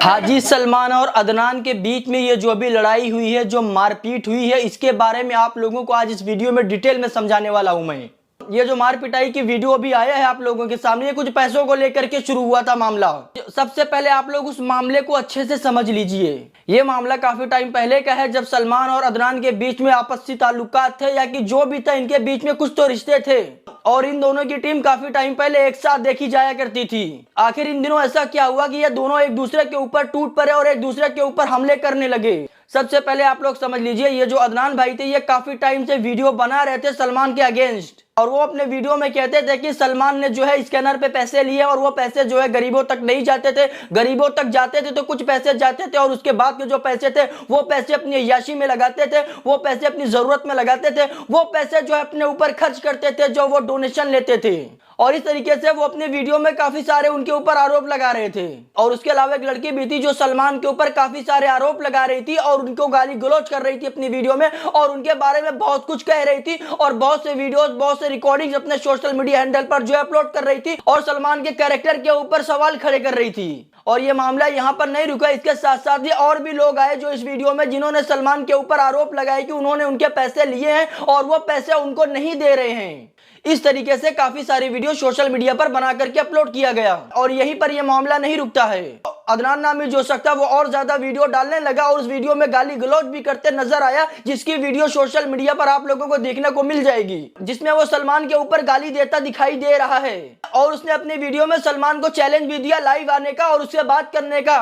हाजी सलमान और अदनान के बीच में ये जो अभी लड़ाई हुई है, जो मारपीट हुई है, इसके बारे में आप लोगों को आज इस वीडियो में डिटेल में समझाने वाला हूं मैं। ये जो मार पिटाई की वीडियो अभी आया है आप लोगों के सामने, ये कुछ पैसों को लेकर के शुरू हुआ था मामला। सबसे पहले आप लोग उस मामले को अच्छे से समझ लीजिए। ये मामला काफी टाइम पहले का है, जब सलमान और अदनान के बीच में आपसी ताल्लुकात थे, या कि जो भी था इनके बीच में कुछ तो रिश्ते थे, और इन दोनों की टीम काफी टाइम पहले एक साथ देखी जाया करती थी। आखिर इन दिनों ऐसा क्या हुआ कि ये दोनों एक दूसरे के ऊपर टूट पड़े और एक दूसरे के ऊपर हमले करने लगे। सबसे पहले आप लोग समझ लीजिए, ये जो अदनान भाई थे, ये काफी टाइम से वीडियो बना रहे थे सलमान के अगेंस्ट, और वो अपने वीडियो में कहते थे कि सलमान ने जो है स्कैनर पे पैसे लिए और वो पैसे जो है गरीबों तक नहीं जाते थे, गरीबों तक जाते थे तो कुछ पैसे जाते थे, और उसके बाद के जो पैसे थे वो पैसे अपनी अय्याशी में लगाते थे, वो पैसे अपनी जरूरत में लगाते थे, वो पैसे जो है अपने ऊपर खर्च करते थे, जो वो डोनेशन लेते थे। और इस तरीके से वो अपने वीडियो में काफी सारे उनके ऊपर आरोप लगा रहे थे। और उसके अलावा एक लड़की भी थी जो सलमान के ऊपर काफी सारे आरोप लगा रही थी और उनको गाली गलौज कर रही थी अपनी वीडियो में, और उनके बारे में बहुत कुछ कह रही थी, और बहुत से वीडियोस, बहुत से रिकॉर्डिंग्स अपने सोशल मीडिया हैंडल पर जो अपलोड कर रही थी, और सलमान के कैरेक्टर के ऊपर सवाल खड़े कर रही थी। और ये मामला यहाँ पर नहीं रुका, इसके साथ साथ ये और भी लोग आए जो इस वीडियो में, जिन्होंने सलमान के ऊपर आरोप लगाए कि उन्होंने उनके पैसे लिए हैं और वो पैसे उनको नहीं दे रहे हैं। इस तरीके से काफी सारी वीडियो सोशल मीडिया पर बना करके अपलोड किया गया, और यहीं पर यह मामला नहीं रुकता है। अदनान नामी जो शख्स था वो और ज्यादा वीडियो डालने लगा और उस वीडियो में गाली गलौज भी करते नजर आया, जिसकी वीडियो सोशल मीडिया पर आप लोगों को देखने को मिल जाएगी, जिसमें वो सलमान के ऊपर गाली देता दिखाई दे रहा है। और उसने अपने वीडियो में सलमान को चैलेंज भी दिया लाइव आने का और उससे बात करने का।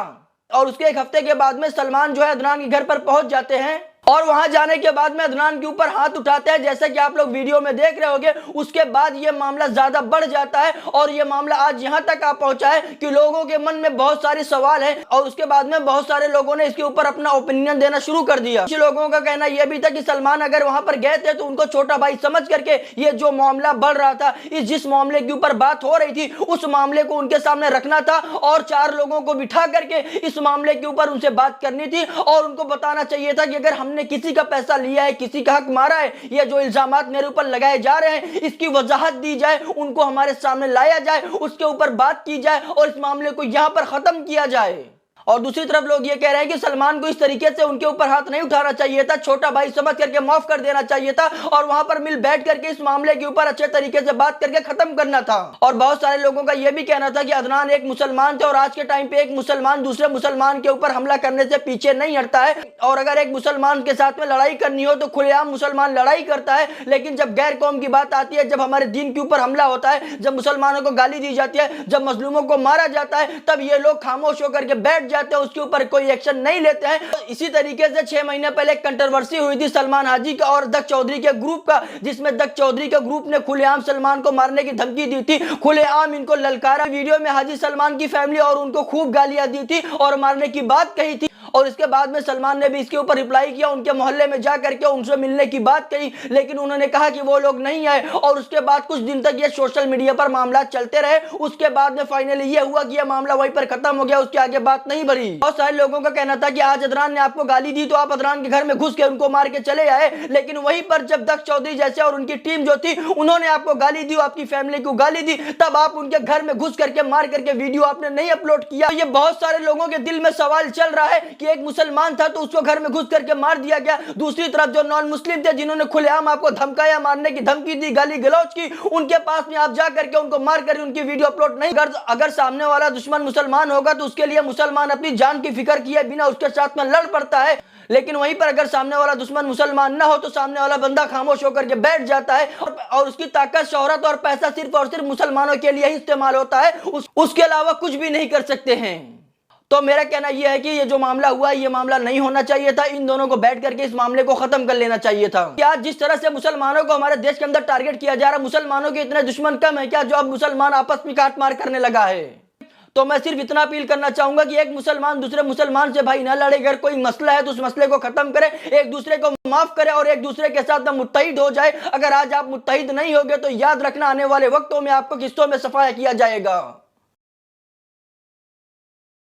और उसके एक हफ्ते के बाद में सलमान जो है अदनान के घर पर पहुंच जाते हैं, और वहां जाने के बाद में अदनान के ऊपर हाथ उठाते हैं, जैसा कि आप लोग वीडियो में देख रहे होंगे। उसके बाद ये मामला ज्यादा बढ़ जाता है और ये मामला आज यहां तक आ पहुंचा है कि लोगों के मन में बहुत सारे सवाल हैं, और उसके बाद में बहुत सारे लोगों ने इसके ऊपर अपना ओपिनियन देना शुरू कर दिया। कुछ लोगों का कहना यह भी था कि सलमान अगर वहां पर गए थे तो उनको छोटा भाई समझ करके ये जो मामला बढ़ रहा था, इस जिस मामले के ऊपर बात हो रही थी, उस मामले को उनके सामने रखना था और 4 लोगों को बिठा करके इस मामले के ऊपर उनसे बात करनी थी, और उनको बताना चाहिए था कि अगर हमने किसी का पैसा लिया है, किसी का हक मारा है, ये जो इल्जामात मेरे ऊपर लगाए जा रहे हैं, इसकी वजाहत दी जाए, उनको हमारे सामने लाया जाए, उसके ऊपर बात की जाए और इस मामले को यहां पर खत्म किया जाए। और दूसरी तरफ लोग ये कह रहे हैं कि सलमान को इस तरीके से उनके ऊपर हाथ नहीं उठाना चाहिए था, छोटा भाई समझ करके माफ कर देना चाहिए था, और वहां पर मिल बैठ करके इस मामले के ऊपर अच्छे तरीके से बात करके खत्म करना था। और बहुत सारे लोगों का यह भी कहना था कि अदनान एक मुसलमान थे और आज के टाइम पे एक मुसलमान दूसरे मुसलमान के ऊपर हमला करने से पीछे नहीं हटता है, और अगर एक मुसलमान के साथ में लड़ाई करनी हो तो खुलेआम मुसलमान लड़ाई करता है, लेकिन जब गैर कौम की बात आती है, जब हमारे दीन के ऊपर हमला होता है, जब मुसलमानों को गाली दी जाती है, जब मजलूमों को मारा जाता है, तब ये लोग खामोश होकर के बैठ जाते हैं, उसके ऊपर कोई एक्शन नहीं लेते हैं। इसी तरीके से 6 महीने पहले एक कंट्रोवर्सी हुई थी सलमान हाजी का और दक्ष चौधरी के ग्रुप का, जिसमें दक्ष चौधरी के ग्रुप ने खुलेआम सलमान को मारने की धमकी दी थी, खुलेआम इनको ललकारा। वीडियो में हाजी सलमान की फैमिली और उनको खूब गालियां दी थी और मारने की बात कही थी, और इसके बाद में सलमान ने भी इसके ऊपर रिप्लाई किया, उनके मोहल्ले में जा करके उनसे मिलने की बात कही, लेकिन उन्होंने कहा कि वो लोग नहीं आए, और उसके बाद कुछ दिन तक ये सोशल मीडिया पर मामला चलते रहे। उसके बाद में फाइनली ये हुआ कि यह मामला वहीं पर खत्म हो गया, उसके आगे बात नहीं बढ़ी। बहुत सारे लोगों का कहना था कि आज अदनान ने आपको गाली दी तो आप अदनान के घर में घुस के उनको मार के चले आए, लेकिन वहीं पर जब दक्ष चौधरी जैसे और उनकी टीम जो थी, उन्होंने आपको गाली दी, आपकी फैमिली को गाली दी, तब आप उनके घर में घुस करके मार करके वीडियो आपने नहीं अपलोड किया। ये बहुत सारे लोगों के दिल में सवाल चल रहा है कि एक मुसलमान तो उसको घर में घुस करके मार दिया गया, दूसरी तरफ जो नॉन मुस्लिम थे जिन्होंने खुलेआम आपको धमकाया, मारने की धमकी दी, गाली गलौज की, उनके पास में आप जा करके उनको मार कर उनकी वीडियो अपलोड नहीं कर। अगर सामने वाला दुश्मन मुसलमान होगा तो उसके लिए मुसलमान अपनी जान की फिक्र किए बिना उसके साथ में लड़ पड़ता है, लेकिन वहीं पर अगर सामने वाला दुश्मन मुसलमान ना हो तो सामने वाला बंदा खामोश होकर के बैठ जाता है, और उसकी ताकत, शोहरत और पैसा सिर्फ और सिर्फ मुसलमानों के लिए ही इस्तेमाल होता है, उसके अलावा कुछ भी नहीं कर सकते हैं। तो मेरा कहना यह है कि ये जो मामला हुआ ये मामला नहीं होना चाहिए था, इन दोनों को बैठ करके इस मामले को खत्म कर लेना चाहिए था। क्या जिस तरह से मुसलमानों को हमारे देश के अंदर टारगेट किया जा रहा है, मुसलमानों के इतने दुश्मन कम है क्या जो अब मुसलमान आपस में काट मार करने लगा है? तो मैं सिर्फ इतना अपील करना चाहूंगा कि एक मुसलमान दूसरे मुसलमान से भाई ना लड़े, अगर कोई मसला है तो उस मसले को खत्म करे, एक दूसरे को माफ करे और एक दूसरे के साथ मुत्तहिद हो जाए। अगर आज आप मुत्तहिद नहीं होगे तो याद रखना आने वाले वक्तों में आपको किस्तों में सफाया किया जाएगा।